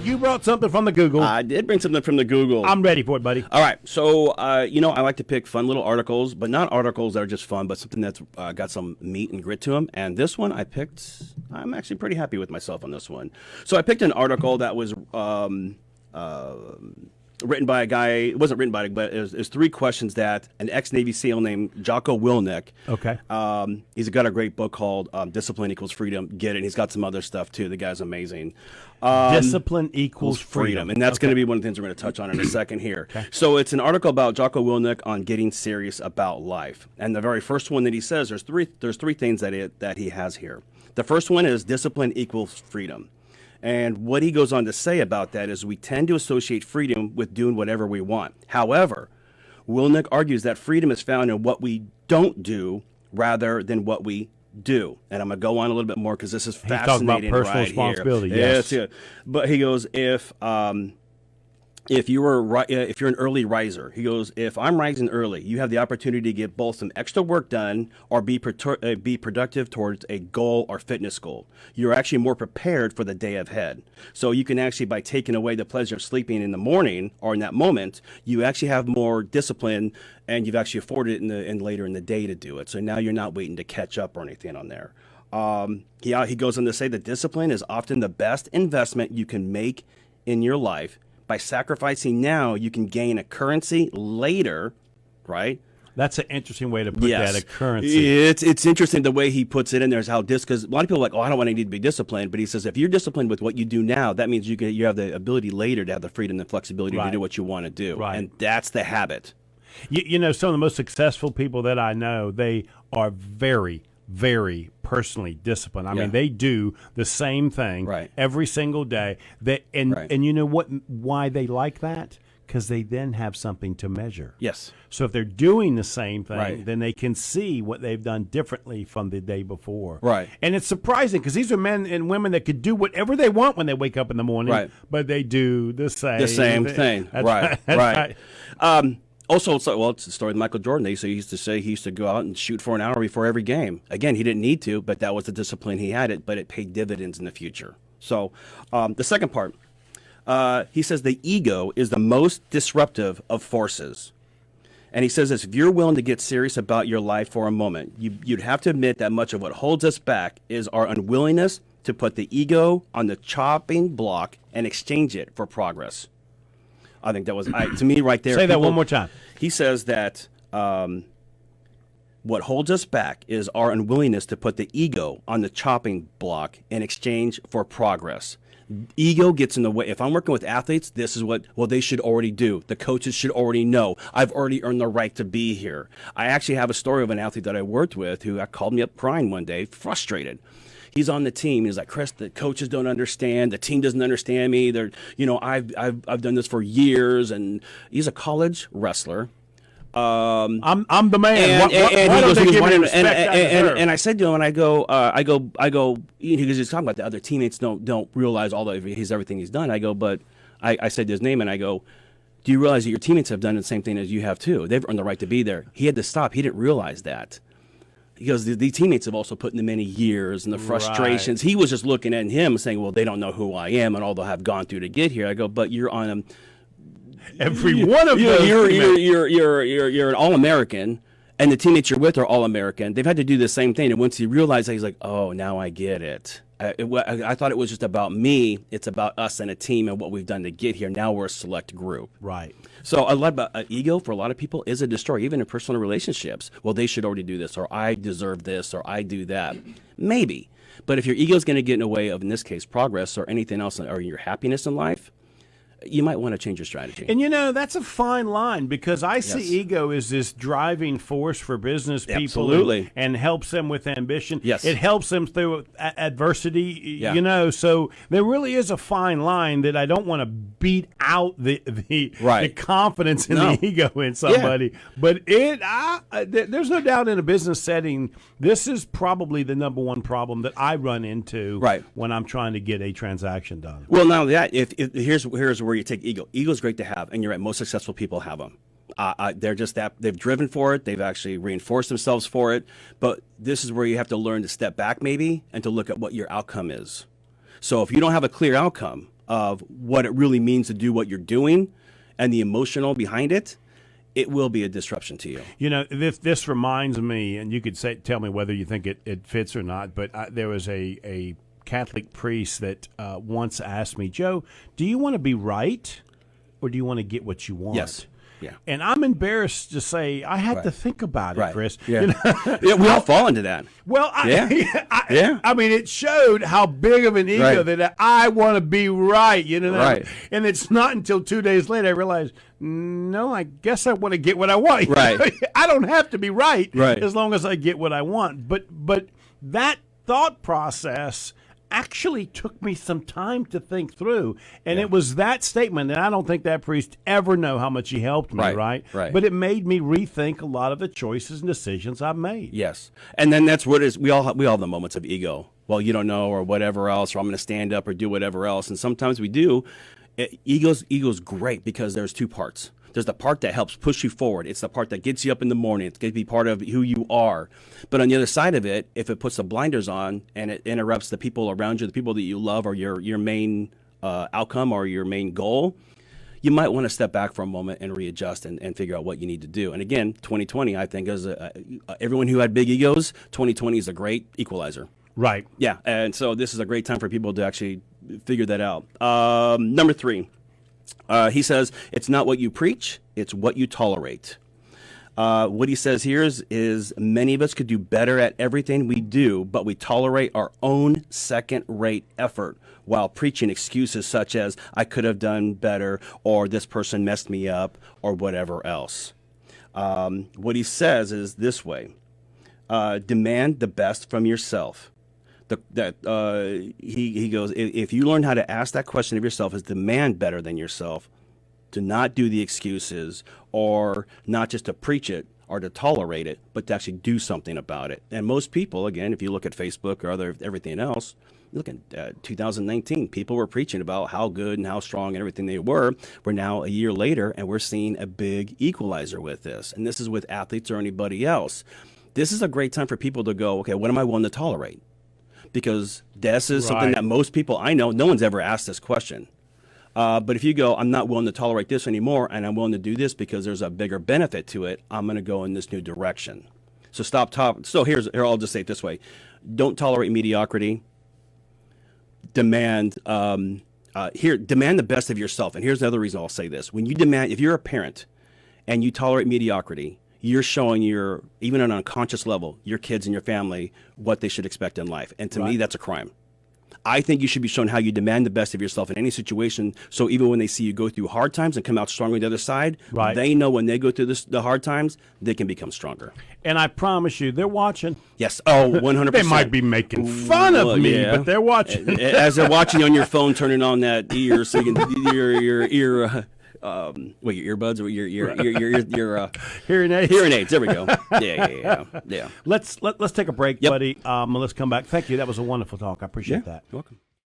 you brought something from the Google. I did bring something from the Google. I'm ready for it, buddy. All right. So, I like to pick fun little articles, but not articles that are just fun, but something that's got some meat and grit to them. And this one I picked, I'm actually pretty happy with myself on this one. So I picked an article that was written by a guy. It wasn't written by, but it was 3 questions that an ex-Navy SEAL named Jocko Willink. Okay. He's got a great book called Discipline Equals Freedom. Get it. He's got some other stuff too. The guy's amazing. Discipline equals freedom. And that's going to be one of the things we're going to touch on in a second here. Okay. So it's an article about Jocko Willink on getting serious about life. And the very first one that he says, there's three things that he has here. The first one is discipline equals freedom. And what he goes on to say about that is we tend to associate freedom with doing whatever we want. However, Willink argues that freedom is found in what we don't do rather than what we do. And I'm going to go on a little bit more because this is fascinating. He's talking about personal responsibility. Yes. Yeah. But he goes, if you're an early riser, he goes, if I'm rising early, you have the opportunity to get both some extra work done or be productive towards a goal or fitness goal. You're actually more prepared for the day ahead. So you can actually, by taking away the pleasure of sleeping in the morning or in that moment, you actually have more discipline and you've actually afforded it in later in the day to do it. So now you're not waiting to catch up or anything on there. He goes on to say that discipline is often the best investment you can make in your life. By sacrificing now, you can gain a currency later, right? That's an interesting way to put that, a currency. It's interesting the way he puts it in there is how because a lot of people are like, I don't want to need to be disciplined. But he says if you're disciplined with what you do now, that means you have the ability later to have the freedom and flexibility to do what you want to do. Right. And that's the habit. You know, some of the most successful people that I know, they are very, very personally disciplined. I mean, they do the same thing every single day. And you know what? Why they like that? Because they then have something to measure. Yes. So if they're doing the same thing, then they can see what they've done differently from the day before. Right. And it's surprising because these are men and women that could do whatever they want when they wake up in the morning, but they do the same thing. That's Right. Also, it's the story with Michael Jordan. He used to go out and shoot for an hour before every game. Again, he didn't need to, but that was the discipline he had but it paid dividends in the future. So the second part, he says the ego is the most disruptive of forces. And he says this, if you're willing to get serious about your life for a moment, you'd have to admit that much of what holds us back is our unwillingness to put the ego on the chopping block and exchange it for progress. I think that was, to me right there. Say that one more time. He says that what holds us back is our unwillingness to put the ego on the chopping block in exchange for progress. Ego gets in the way. If I'm working with athletes, this is what, they should already do. The coaches should already know. I've already earned the right to be here. I actually have a story of an athlete that I worked with who called me up crying one day, frustrated. He's on the team. He's like, Chris, the coaches don't understand. The team doesn't understand me. I've done this for years, and he's a college wrestler. I'm the man. Why don't they give me respect and I said to him, and I go, because he's talking about the other teammates don't realize everything he's done. I go, but I said his name, and I go, do you realize that your teammates have done the same thing as you have too? They've earned the right to be there. He had to stop. He didn't realize that. Because the teammates have also put in the many years and the frustrations. Right. He was just looking at him saying, well, they don't know who I am and all they'll have gone through to get here. I go, but you're on them. Every one of those. You're an All-American, and the teammates you're with are All-American. They've had to do the same thing. And once he realized that, he's like, oh, now I get it. I thought it was just about me. It's about us and a team and what we've done to get here. Now we're a select group. Right. So a lot about ego for a lot of people is a destroyer, even in personal relationships. Well, they should already do this, or I deserve this, or I do that. Maybe. But if your ego is going to get in the way of, in this case, progress or anything else, or your happiness in life, you might want to change your strategy. And, that's a fine line because I see ego as this driving force for business people. Absolutely. And helps them with ambition. Yes. It helps them through adversity, Yeah. So there really is a fine line that I don't want to beat out the confidence in the ego in somebody. Yeah. But there's no doubt in a business setting, this is probably the number one problem that I run into when I'm trying to get a transaction done. Well, now that here's where you take ego. Ego is great to have, and you're right. Most successful people have them. They're just that they've driven for it. They've actually reinforced themselves for it. But this is where you have to learn to step back, maybe, and to look at what your outcome is. So if you don't have a clear outcome of what it really means to do what you're doing and the emotional behind it, it will be a disruption to you. You know, this reminds me, and you could tell me whether you think it fits or not, but there was a Catholic priest that once asked me, Joe, do you want to be right or do you want to get what you want? Yes. Yeah. And I'm embarrassed to say I had to think about it, Chris. Yeah. You know? Yeah, we all fall into that. Well, I mean, it showed how big of an ego that I want to be right, you know. Right. And it's not until 2 days later I realized, no, I guess I want to get what I want. Right. I don't have to be right, right as long as I get what I want. But that thought process actually took me some time to think through, and it was that statement, and I don't think that priest ever know how much he helped me, right? But it made me rethink a lot of the choices and decisions I've made. Yes, and then that's what is we all have the moments of ego. Well, you don't know, or whatever else, or I'm going to stand up or do whatever else, and sometimes we do. Ego's great because there's two parts. There's the part that helps push you forward. It's the part that gets you up in the morning. It's going to be part of who you are. But on the other side of it, if it puts the blinders on and it interrupts the people around you, the people that you love, or your main outcome or your main goal, you might want to step back for a moment and readjust and figure out what you need to do. And again, 2020, I think, is everyone who had big egos, 2020 is a great equalizer. Right. Yeah. And so this is a great time for people to actually figure that out. Number 3. He says, it's not what you preach, it's what you tolerate. What he says here is many of us could do better at everything we do, but we tolerate our own second-rate effort while preaching excuses such as, I could have done better, or this person messed me up, or whatever else. What he says is this way, demand the best from yourself. He goes, if you learn how to ask that question of yourself, is demand better than yourself, to not do the excuses, or not just to preach it or to tolerate it, but to actually do something about it. And most people, again, if you look at Facebook or everything else, look at 2019, people were preaching about how good and how strong and everything they were. We're now a year later, and we're seeing a big equalizer with this. And this is with athletes or anybody else. This is a great time for people to go, okay, what am I willing to tolerate? Because this is something that most people I know, no one's ever asked this question. But if you go, I'm not willing to tolerate this anymore, and I'm willing to do this because there's a bigger benefit to it, I'm going to go in this new direction. So here, I'll just say it this way. Don't tolerate mediocrity. Demand the best of yourself. And here's the other reason I'll say this. When you demand, if you're a parent and you tolerate mediocrity, you're showing even on an unconscious level, your kids and your family what they should expect in life. And to me, that's a crime. I think you should be shown how you demand the best of yourself in any situation. So even when they see you go through hard times and come out stronger on the other side, they know when they go through the hard times, they can become stronger. And I promise you, they're watching. Yes. Oh, 100%. They might be making fun of me, but they're watching. As they're watching on your phone, turning on that ear so you can your ear. Your earbuds or your hearing aids? Hearing aids. There we go. Yeah. Let's take a break, buddy. Let's come back. Thank you. That was a wonderful talk. I appreciate that. You're welcome.